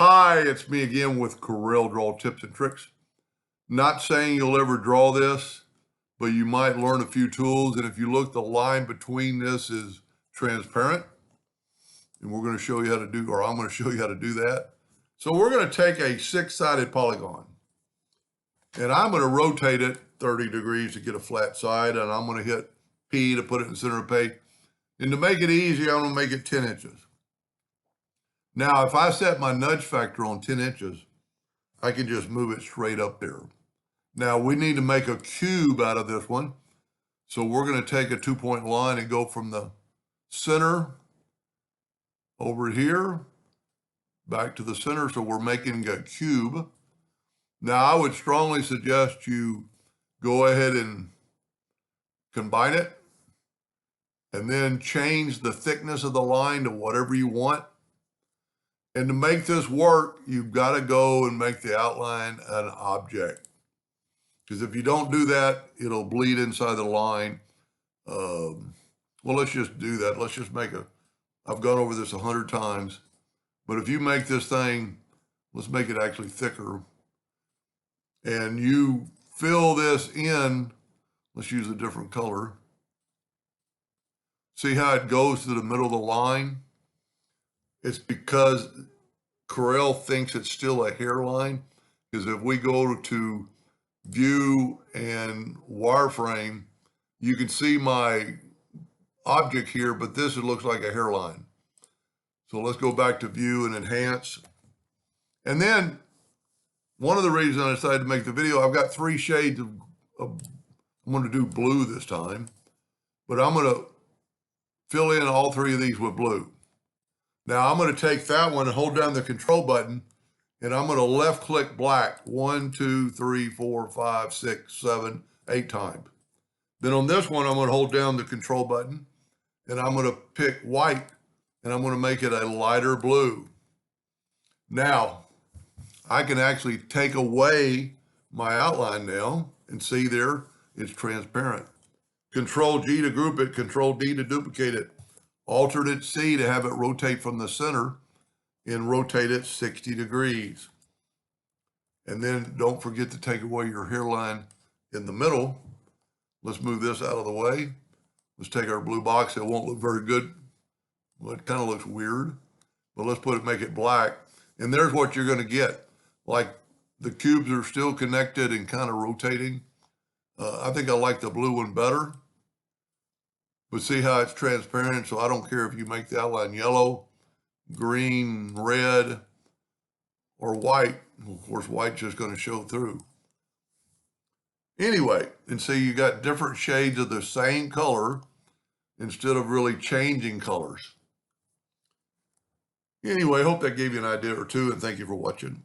Hi, it's me again with Corel Draw Tips and Tricks. Not saying you'll ever draw this, but you might learn a few tools. And if you look, the line between this is transparent. And we're going to show you how to do, or I'm going to show you how to do that. So we're going to take a six-sided polygon. And I'm going to rotate it 30 degrees to get a flat side. And I'm going to hit P to put it in the center of the page. And to make it easy, I'm going to make it 10 inches. Now, if I set my nudge factor on 10 inches, I can just move it straight up there. Now, we need to make a cube out of this one. So we're going to take a 2-point line and go from the center over here back to the center. So we're making a cube. Now, I would strongly suggest you go ahead and combine it and then change the thickness of the line to whatever you want. And to make this work, you've got to go and make the outline an object. Because if you don't do that, it'll bleed inside the line. Well, let's just do that. Let's just make I've gone over this 100 times. But if you make this thing, let's make it actually thicker. And you fill this in, let's use a different color. See how it goes to the middle of the line? It's because Corel thinks it's still a hairline. Because if we go to view and wireframe, you can see my object here, but this it looks like a hairline. So let's go back to view and enhance. And then one of the reasons I decided to make the video, I've got 3 shades of I'm going to do blue this time, but I'm going to fill in all 3 of these with blue. Now I'm going to take that one and hold down the control button, and I'm going to left click black 1, 2, 3, 4, 5, 6, 7, 8 times. Then on this one, I'm going to hold down the control button, and I'm going to pick white, and I'm going to make it a lighter blue. Now, I can actually take away my outline now, and see there, it's transparent. Control G to group it, Control D to duplicate it. Alternate C to have it rotate from the center and rotate it 60 degrees. And then don't forget to take away your hairline in the middle. Let's move this out of the way. Let's take our blue box. It won't look very good. Well, it kind of looks weird, but let's make it black. And there's what you're going to get. Like the cubes are still connected and kind of rotating. I think I like the blue one better. But see how it's transparent, so I don't care if you make the outline yellow, green, red, or white. Of course, white's just going to show through. Anyway, and see you got different shades of the same color instead of really changing colors. Anyway, hope that gave you an idea or two, and thank you for watching.